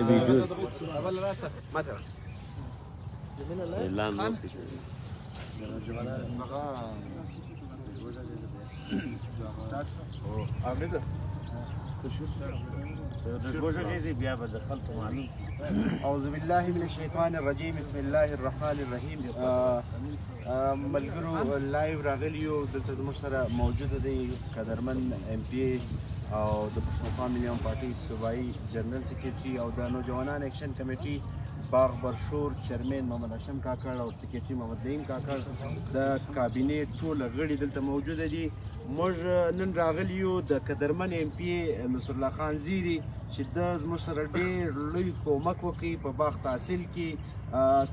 أعوذ بالله من الشیطان الرجیم بسم الله الرحمن الرحیم. ملګرو لایو راغلیو دلته زموږ سره موجوده دی قدرمن ایم پی او د پښتونخوا ملي پارټۍ صوبایي جنرال سیکرټري او د نوجوانان اکشن کمیټي باغ برشور چیرمین محمد هاشم کاکړ او سیکرټري محمد نعیم کاکړ د کابینې ټول غړي دلته موجوده دي. موږ نن راغلي یو د قدرمن ایم پی نصر الله خان زیری چې د زموږ سره ډېر لوی کومک وکړي په باغ تحصیل کې.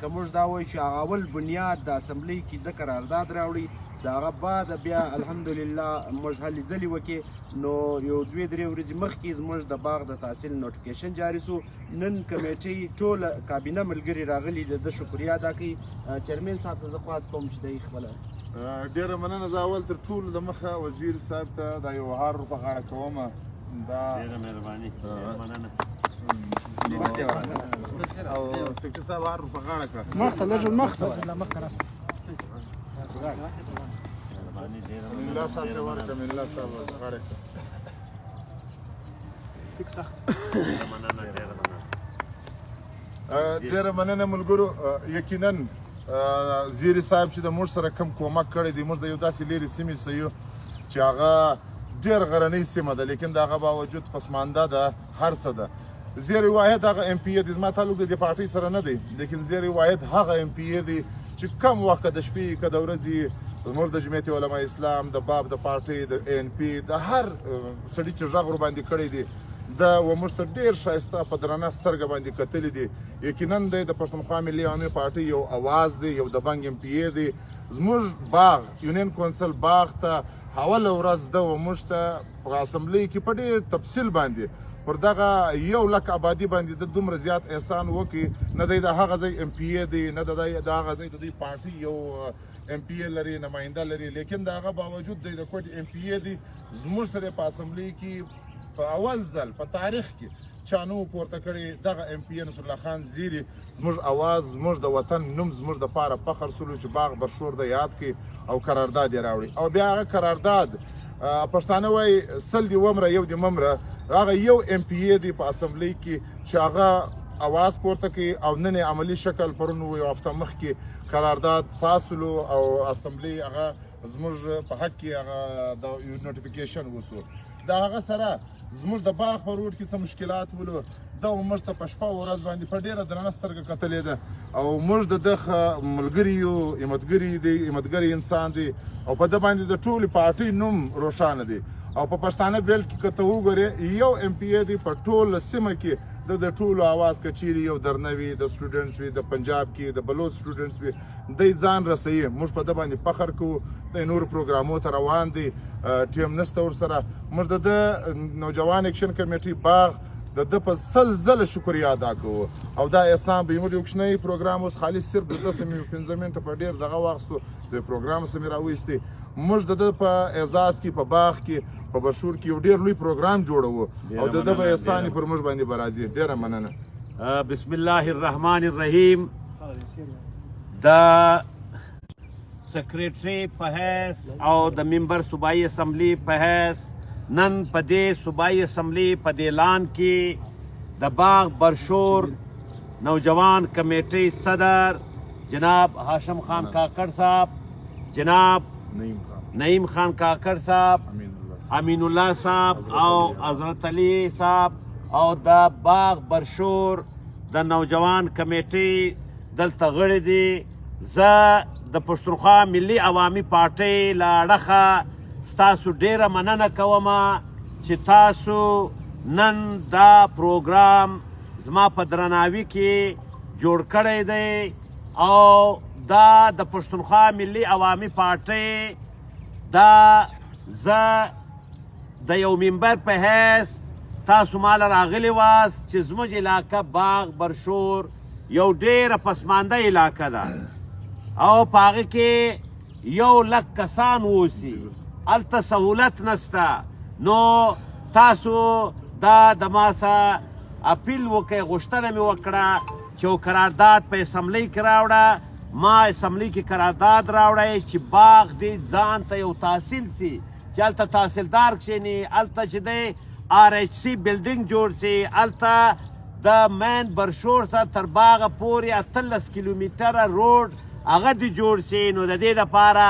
که موږ دا وایو چې هغه اول بنیاد د اسمبلۍ کې د قرارداد راوړي، د هغه بعد بیا الحمدلله موږ هلې ځلې وکړې. نو یو دوې درې ورځې مخکې زموږ د باغ د تحصیل نوټیفیکیشن جاري سو. نن کمیټۍ ټوله کابینه ملګري راغلي د شکریه ادا کوي. چیرمین صاحب ته زه خواست کوم چې دی خپله ډېره مننه. زه اول تر ټولو د مخه وزیر صاحب ته دا یو هار په غاړه کوم. دا ډېره مهرباني مننه. او سیکرټري صاحب هار په غاړه کړه مخته لږ مخته الله صاحب ته ورکړه الله صاحب غاړه کړه. ډېره مننه ملګرو. یقینا زیری صاحب چې د موږ سره کم کومک کړی دی، موږ د یو داسې لرې سیمې څخه یو چې هغه ډېر غرنۍ سیمه ده، لیکن د هغه باوجود پسمانده ده، هر څه ده. زیری واحد هغه ایم پی دی، زما تعلق د پارټۍ سره نه دی، لیکن زیری واحد هغه ایم پی دی چې کم وخت د شپې که د ورځې زموږ د جمعیت علماء اسلام د باب د پارټۍ د ان پی د هر سړي چې غږ ورباندې کړی دی د موږ ته ډېر ښایسته په درنه سترګه باندې کتلي دي. یقینا دی د پښتونخوا ملي عوامي پارټۍ یو اواز دی، یو دبنګ ایم پی دی. زموږ باغ یونین کونسل باغ ته اوله ورځ ده او موږ ته په اسمبلۍ کې په ډېر تفصیل باندې پر دغه 1,00,000 آبادي باندې د دومره زیات احسان وکړي. نه دی د هغه ځای ایم پی دی، نه د هغه ځای د دې پارټۍ یو ایم پی لري، نماینده لري، لیکن د هغه باوجود دی د کوټ ایم پی دی. زموږ سره په اسمبلۍ کې په اول ځل په تاریخ کې چا نه و پورته کړی. دغه ایم پی نصر الله خان زیری زموږ اواز، زموږ د وطن نوم زموږ دپاره فخر سولو چې باغ برشور د یاد کړي او قرارداد یې راوړي. او بیا هغه قرارداد پښتانه وایي 100 دي ومره یو دي ممره، هغه یو ایم پی دی په اسمبلۍ کې چې هغه اواز پورته کوي او نن عملی شکل پرون یو هفته مخکې قرارداد پاسلو او اسمبلۍ هغه زموږ په حق کې هغه د نوټیفیکیشن وسو. د هغه سره زموږ د باغ په روډ کې څه مشکلات ولو، دا موږ ته په شپه ورځ باندې په ډېره درنه سترګه کتلې ده. او موږ د دغه ملګري یو، همتګري دی، همتګري انسان دی او په ده باندې د ټولې پارټۍ نوم روښانه دی. او په پښتانه بیلټ کې که ته وګورې یو ایم پی دی په ټوله سیمه کې د ټولو اواز که چیرې یو درنه وي، د سټوډنټس وي، د پنجاب کې د بلوچ سټوډنټس وي، دی ځان رسوي. موږ په ده باندې فخر کوو. د نورو پروګرامو ته روان دی، ټیم نسته ورسره. موږ د نوجوان اکشن کمیټي باغ د ده په 100 ځله شکریه ادا کوو. او دا احسان به زموږ یو کوچنی پروګرام اوس خالص صرف د 10-15 منټه په ډېر دغه واخیستو، د پروګرام څخه مې راویستې. موږ د ده په اعزاز کې په باغ کې په برشور کې یو ډېر لوی پروګرام جوړوو او د ده به احسان پر موږ باندې به راځي. ډېره مننه. بسم الله الرحمن الرحیم. د سیکرټري په حیث او د ممبر صوبایي اسمبلی په حیث نن په دې صوبایي اسمبلی په دې اعلان کې د باغ برشور نوجوان کمیټۍ صدر جناب هاشم خان کاکړ صاحب، جناب نعیم خان کاکړ صاحب، امین الله صاحب او حضرت علي صاحب او د باغ برشور د نوجوان کمیټۍ دلته غړي دي. زه د پښتونخوا ملي عوامي پارټۍ له اړخه ستاسو ډیره مننه کوم چې تاسو نن دا پروګرام زما په درناوي کې جوړ کړی دی. او دا د پښتونخوا ملي عوامي پارټۍ دا زه د یو ممبر په حیث تاسو مال راغلی واست چې زموږ علاقه باغ برشور یو ډیره پسمانده علاقه ده او په هغه کې 1,00,000 کسان اوسي، هلته سهولت نسته. نو تاسو دا د ما سره اپیل وکړئ، غوښتنه مې وکړه چې یو قرارداد په اسمبلۍ کې راوړه. ما اسمبلۍ کې قرارداد راوړی چې باغ دې ځان ته یو تحصیل سي، چې هلته تحصیلدار کښېني، هلته چې دی RH بلډینګ جوړ سي، هلته د مین برشور سره تر باغه پورې 18 کیلومیټره روډ هغه دې جوړ سي. نو د دې دپاره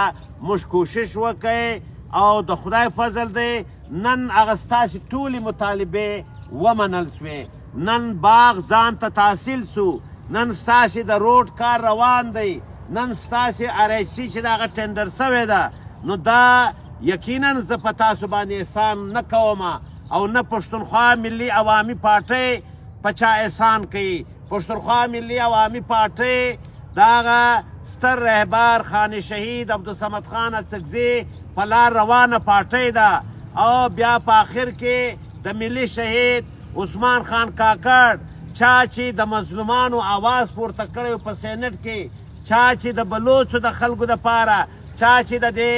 موږ کوشش وکړئ او د خدای فضل دی نن هغه ستاسې ټولې مطالبې ومنل سوې. نن باغ ځان ته تحصیل سو، نن ستاسې د روډ کار روان دی، نن ستاسې RH چې د هغه ټینډر سوې ده. نو دا یقینا زه په تاسو باندې احسان نه کوم او نه پښتونخوا ملي عوامي پارټۍ په چا احسان کوي. پښتونخوا ملي عوامي پارټۍ د هغه ستر رهبر خان شهید عبدالصمد خان اڅکزي په لار روانه پارټۍ ده. او بیا په آخر کې د ملي شهید عثمان خان کاکړ چا چې د مظلومانو آواز پورته کړی په سینټ کې، چا چې د بلوچو د خلکو دپاره، چا چې د دې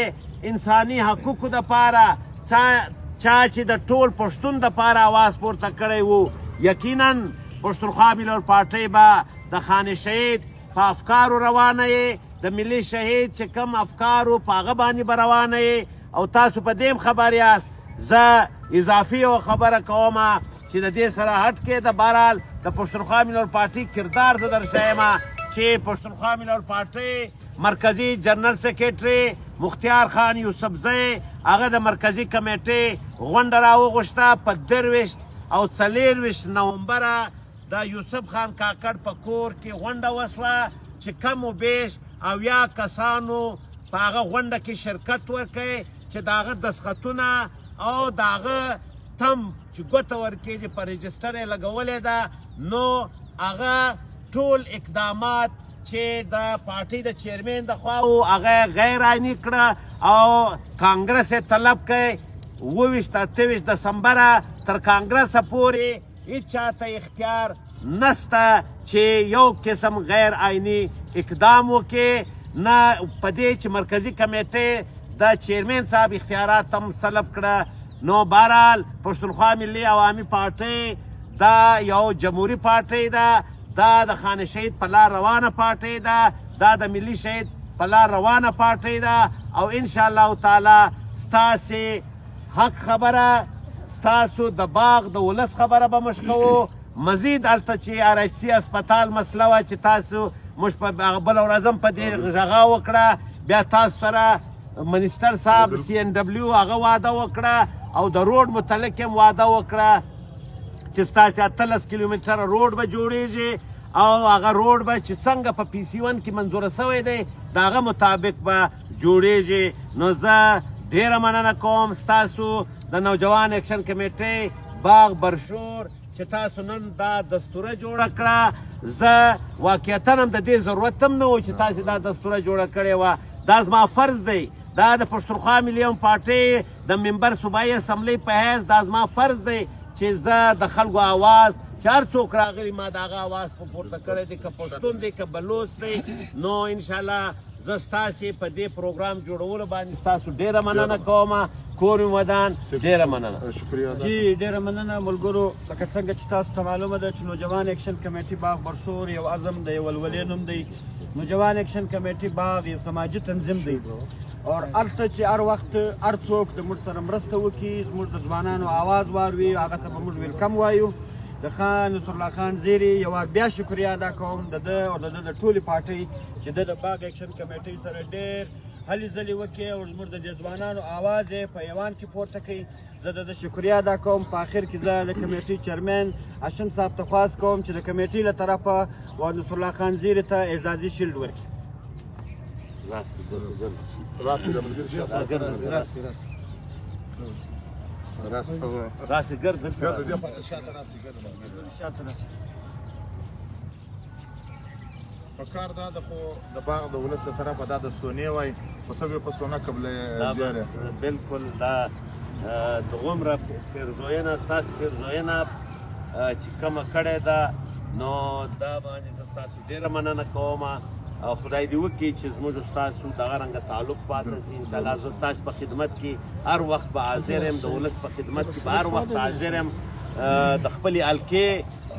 انساني حقوقو دپاره، چا چې د ټول پښتون دپاره آواز پورته کړی و. یقینا پښتونخوا ملي پارټۍ به د خان شهید په افکارو روانه یې، د ملي شهید چې کوم افکارو په هغه باندې به روانه یې. او تاسو په دې خبر یاست. زه اضافي یو خبره کوم چې د دې سره هټ کې د بهرحال د پښتونخوا ملي پارټۍ کردار زه درښیم چې پښتونخوا ملي پارټۍ مرکزي جنرال سیکریټري مختیار خان یوسفزی هغه د مرکزي کمیټې غونډه راوغوښته په 23 او 24 نومبره د یوسف خان کاکړ په کور کې غونډه وسوه چې کم و بیش 80 کسانو په هغه غونډه کې شرکت وکړي چې د هغه دستخطونه او د هغه تم چې ګوته ورکېږي په رجسټر یې لګولې ده. نو هغه ټول اقدامات چې د پارټۍ د چیرمین د خوا و هغه غیر عیني کړه او کانګرس یې طلب کړی 28 دسمبره تر کانګرسه پورې هیڅ چاته اختیار نسته چې یو قسم غیر عیني اقدام وکړي، نه په دې چې مرکزي کمیټې د چیرمین صاحب اختیارات هم سلب کړه. نو بهرحال پښتونخوا ملي عوامي پارټۍ دا یو جمهوري پارټۍ ده، دا د خان شهید په لار روانه پارټۍ ده، دا د ملي شهید په لار روانه پارټۍ ده. او انشاءالله تعالی ستاسې حق خبره، ستاسو د باغ د ولس خبره به موږ کوو. مزید هلته چې RH هسپتال مسله وه چې تاسو موږ په بله ورځ هم په دې غږا وکړه، بیا تاسو سره منیسټر صاحب CNW هغه واده وکړه او د روډ متعلق هم واده وکړه چې ستاسې 18 کیلومیټره روډ به جوړیږي او هغه روډ به چې څنګه په PC1 کې منظوره سوی دی د هغه مطابق به جوړیږي. نو زه ډیره مننه کوم ستاسو د نوجوان اکشن کمیټې باغ برشور چې تاسو نن دا دستوره جوړه کړه. زه واقعیتا هم د دې ضرورت هم نه و چې تاسې دا دستوره جوړه کړې وه. دا زما فرض دی، دا د پښتونخوا ملي پارټۍ د ممبر صوبایي اسمبلۍ په حیث دا زما فرض دی چې زه د خلکو آواز چې هر څوک راغلی ما د هغه آواز په پورته کړی دی، که پښتون دی که بلوچ دی. نو انشاءالله زه ستاسې په دې پروګرام جوړولو باندې ستاسو ډیره مننه کوم. کور مې ودان، ډیره مننه. جی ډیره مننه ملګرو. لکه څنګه چې تاسو ته معلومه ده چې نوجوان اکشن کمیټې باغ برشور یو عزم دی، یو ولولې نوم دی. نوجوان اکشن کمیټې باغ یو سماجي تنظیم دی او هلته چې هر وخت هر څوک د موږ سره مرسته وکړي، زموږ د ځوانانو آواز واروي، هغه ته به موږ ویلکم وایو. د خان نصرالله خان زیري یو وار بیا شکریه ادا کوم د ده او د ده د ټولې پارټۍ چې د باغ اکشن کمیټۍ سره ډېر هلې ځلې وکړي او زموږ د دې ځوانانو آواز یې په ایوان کې پورته کوي. زه د ده شکریه ادا کوم. په آخر کې زه د کمیټۍ چیرمین هاشم صاحب ته خواست کوم چې د کمیټۍ له طرفه و نصرالله خان زیري ته اعزازي شیلډ ورکړي. راسي ګرد پکار دا د خو د باغ د ولس له طرفه دا د سونې وای خو ته په سونه قبله زیاره بالکل دا د غومره پیرزوینه ستاسو پیرزوینه چې کومه کړې ده نو دا باندې زه ستاسو ډېره مننه کوم او خدای دې وکړي چې زموږ ستاسو دغه رنګه تعلق پاتې شي. انشاءالله زه ستاسو په خدمت کې هر وخت به حاضر یم، د ولس په خدمت کې به هر وخت حاضر یم. د خپلې حلقې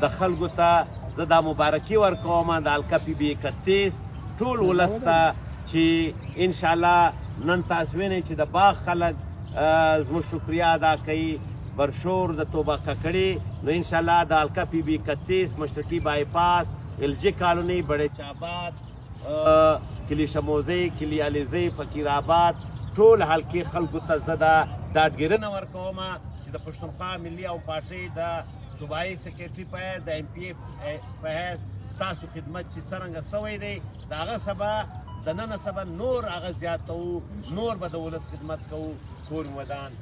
د خلکو ته زه دا مبارکي ورکوم د الکا پی بي 31 ټول ولس ته چې انشاءالله نن تاسو وینئ چې د باغ خلک زموږ شکریه ادا کوي برشور د توبه ککړې نو انشاءالله د الکا پی بي 31 مشرقي بایپاس الجی کالونی بڑے چاباد کلی شموزی کلی علیزی فقیر آباد ټول حلقې خلکو ته زه دا ډاډګیرنه ورکوم چې د پښتونخوا ملي او پارټۍ د صوبایي سکرټري په حیث د ایم پی ای په حیث ستاسو خدمت چې څرنګه سوی دی د هغه سبا د نن سبا نور هغه زیاتوو نور به د ولس خدمت کوو کور ودان